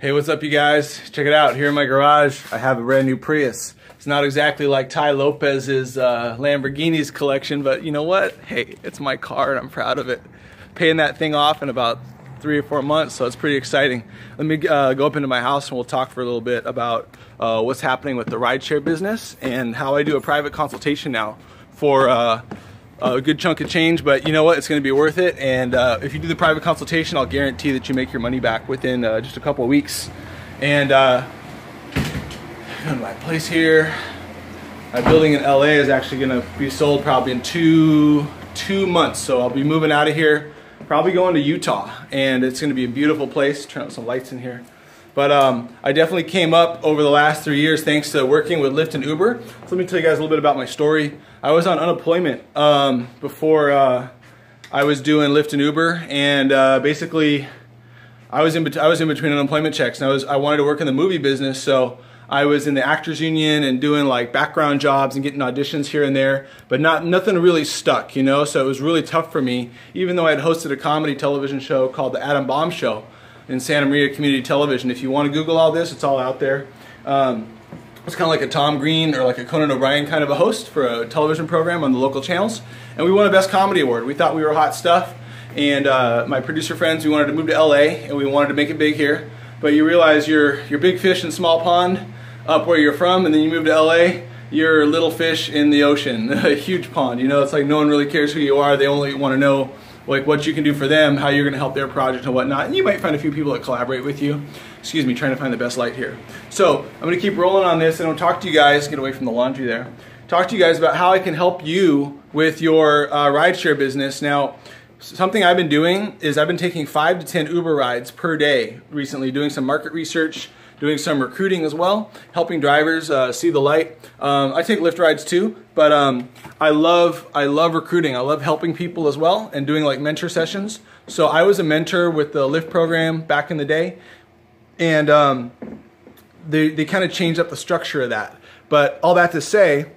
Hey, what's up you guys? Check it out, here in my garage I have a brand new Prius. It's not exactly like Ty Lopez's Lamborghini's collection, but you know what? Hey, it's my car and I'm proud of it. Paying that thing off in about 3 or 4 months, so it's pretty exciting. Let me go up into my house and we'll talk for a little bit about what's happening with the rideshare business and how I do a private consultation now for a good chunk of change, but you know what, it's going to be worth it. And if you do the private consultation, I'll guarantee that you make your money back within just a couple of weeks. And my place here, my building in LA is actually going to be sold probably in two months, so I'll be moving out of here, probably going to Utah, and it's going to be a beautiful place. Turn on some lights in here. But I definitely came up over the last 3 years thanks to working with Lyft and Uber. So let me tell you guys a little bit about my story. I was on unemployment before I was doing Lyft and Uber, and basically I was in between unemployment checks, and I wanted to work in the movie business, so I was in the Actors Union and doing like background jobs and getting auditions here and there, but nothing really stuck, you know. So it was really tough for me, even though I had hosted a comedy television show called The Adam Bomb Show in Santa Maria Community Television. If you want to Google all this, it's all out there. It's kind of like a Tom Green or like a Conan O'Brien kind of a host for a television program on the local channels. And we won a Best Comedy Award. We thought we were hot stuff. And my producer friends, we wanted to move to LA and we wanted to make it big here. But you realize you're big fish in small pond up where you're from, and then you move to LA, you're little fish in the ocean, a huge pond. You know, it's like no one really cares who you are. They only want to know like what you can do for them, how you're going to help their project and whatnot. And you might find a few people that collaborate with you. Excuse me, trying to find the best light here. So I'm going to keep rolling on this, and I'll talk to you guys, get away from the laundry there, talk to you guys about how I can help you with your rideshare business. Now, something I've been doing is I've been taking 5 to 10 Uber rides per day recently, doing some market research, doing some recruiting as well, helping drivers see the light. I take Lyft rides too, but I love recruiting. I love helping people as well and doing like mentor sessions. So I was a mentor with the Lyft program back in the day, and they kind of changed up the structure of that. But all that to say,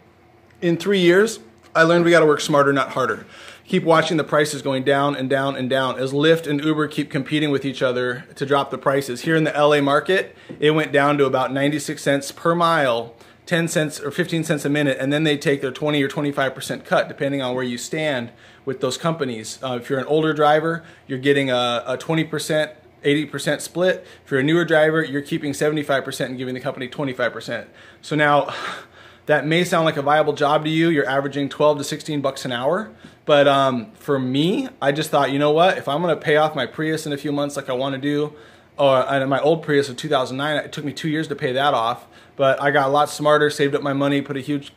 in 3 years, I learned we got to work smarter, not harder. Keep watching the prices going down and down and down as Lyft and Uber keep competing with each other to drop the prices. Here in the LA market, it went down to about 96 cents per mile, 10 cents or 15 cents a minute, and then they take their 20 or 25% cut depending on where you stand with those companies. If you're an older driver, you're getting a 20%, 80% split. If you're a newer driver, you're keeping 75% and giving the company 25%. So now, that may sound like a viable job to you. You're averaging 12 to 16 bucks an hour. But for me, I just thought, you know what? If I'm going to pay off my Prius in a few months like I want to do, or my old Prius of 2009, it took me 2 years to pay that off. But I got a lot smarter, saved up my money, put a huge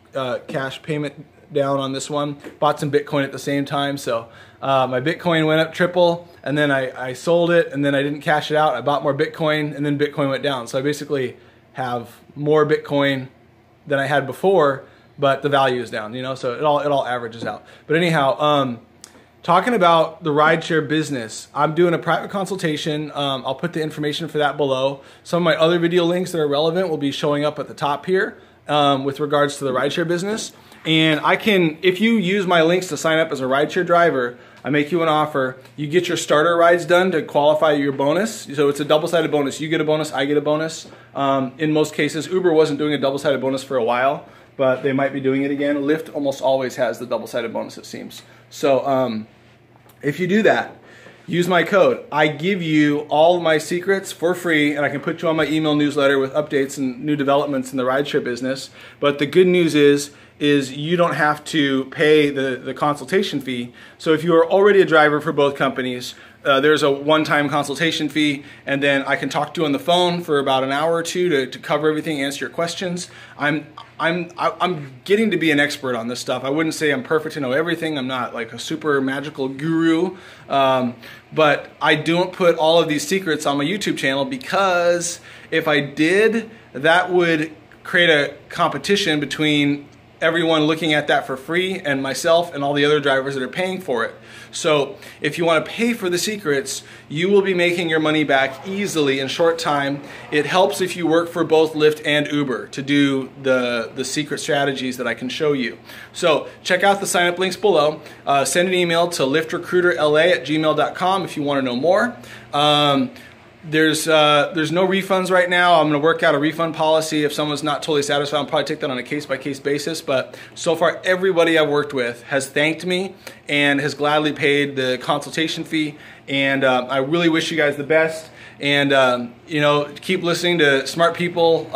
cash payment down on this one, bought some Bitcoin at the same time. So my Bitcoin went up triple, and then I sold it, and then I didn't cash it out. I bought more Bitcoin, and then Bitcoin went down. So I basically have more Bitcoin than I had before, but the value is down, you know, so it all averages out. But anyhow, talking about the rideshare business, I'm doing a private consultation. I'll put the information for that below. Some of my other video links that are relevant will be showing up at the top here with regards to the rideshare business. And if you use my links to sign up as a rideshare driver, I make you an offer. You get your starter rides done to qualify your bonus. So it's a double-sided bonus. You get a bonus, I get a bonus. In most cases, Uber wasn't doing a double-sided bonus for a while, but they might be doing it again. Lyft almost always has the double-sided bonus, it seems. So if you do that, use my code. I give you all of my secrets for free, and I can put you on my email newsletter with updates and new developments in the rideshare business. But the good news is you don't have to pay the consultation fee. So if you are already a driver for both companies, there's a one-time consultation fee, and then I can talk to you on the phone for about an hour or two to cover everything, answer your questions. I'm getting to be an expert on this stuff. I wouldn't say I'm perfect to know everything. I'm not like a super magical guru, but I don't put all of these secrets on my YouTube channel, because if I did, that would create a competition between everyone looking at that for free and myself and all the other drivers that are paying for it. So if you want to pay for the secrets, you will be making your money back easily in short time. It helps if you work for both Lyft and Uber to do the secret strategies that I can show you. So check out the sign up links below. Send an email to lyftrecruiterla@gmail.com if you want to know more. There's no refunds right now. I'm going to work out a refund policy. If someone's not totally satisfied, I'll probably take that on a case-by-case basis. But so far, everybody I've worked with has thanked me and has gladly paid the consultation fee. And I really wish you guys the best. And you know, keep listening to smart people,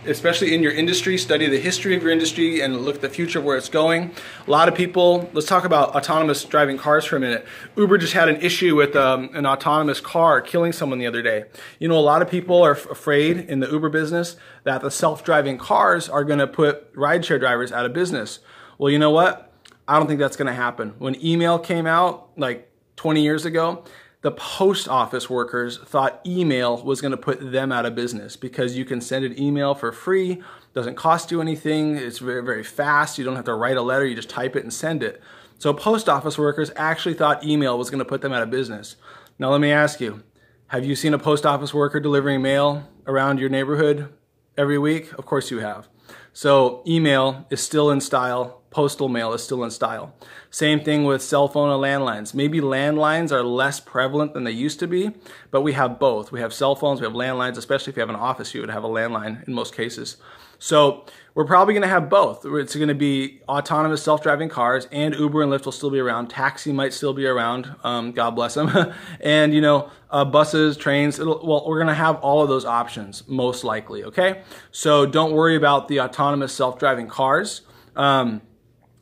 especially in your industry. Study the history of your industry and look at the future of where it's going. A lot of people, let's talk about autonomous driving cars for a minute. Uber just had an issue with an autonomous car killing someone the other day. You know, a lot of people are afraid in the Uber business that the self-driving cars are going to put rideshare drivers out of business. Well, you know what? I don't think that's going to happen. When email came out like 20 years ago, the post office workers thought email was going to put them out of business because you can send an email for free, doesn't cost you anything, it's very, very fast, you don't have to write a letter, you just type it and send it. So post office workers actually thought email was going to put them out of business. Now let me ask you, have you seen a post office worker delivering mail around your neighborhood every week? Of course you have. So email is still in style, postal mail is still in style. Same thing with cell phone and landlines. Maybe landlines are less prevalent than they used to be, but we have both. We have cell phones, we have landlines, especially if you have an office, you would have a landline in most cases. So we're probably going to have both. It's going to be autonomous self-driving cars, and Uber and Lyft will still be around. Taxi might still be around, God bless them. And you know, buses, trains, well, we're going to have all of those options, most likely, okay? So don't worry about the autonomous self-driving cars.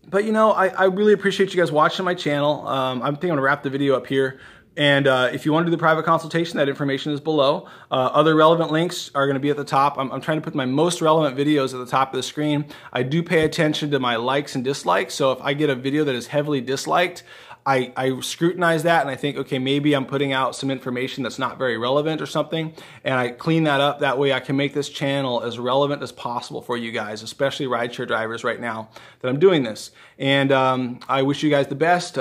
But you know, I really appreciate you guys watching my channel. I think I'm going to wrap the video up here. And if you want to do the private consultation, that information is below. Other relevant links are going to be at the top. I'm trying to put my most relevant videos at the top of the screen. I do pay attention to my likes and dislikes. So if I get a video that is heavily disliked, I scrutinize that and I think, okay, maybe I'm putting out some information that's not very relevant or something, and I clean that up. That way I can make this channel as relevant as possible for you guys, especially rideshare drivers right now that I'm doing this. And I wish you guys the best.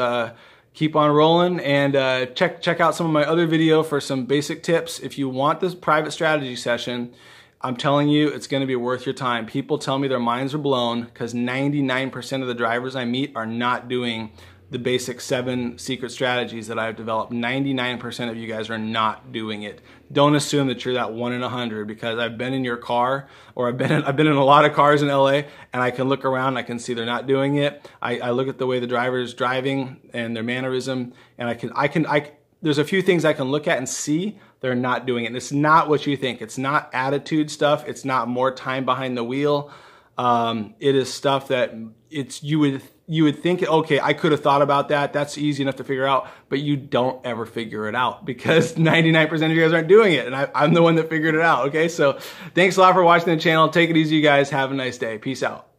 Keep on rolling, and check out some of my other video for some basic tips. If you want this private strategy session, I'm telling you, it's going to be worth your time. People tell me their minds are blown because 99% of the drivers I meet are not doing the basic 7 secret strategies that I've developed. 99% of you guys are not doing it. Don't assume that you're that 1 in 100, because I've been in your car, or I've been in a lot of cars in LA, and I can look around and I can see they're not doing it. I look at the way the driver is driving and their mannerism, and there's a few things I can look at and see they're not doing it. And it's not what you think. It's not attitude stuff. It's not more time behind the wheel. It is stuff that you would think, okay, I could have thought about that. That's easy enough to figure out, but you don't ever figure it out because 99% of you guys aren't doing it, and I'm the one that figured it out, okay? So thanks a lot for watching the channel. Take it easy, you guys. Have a nice day. Peace out.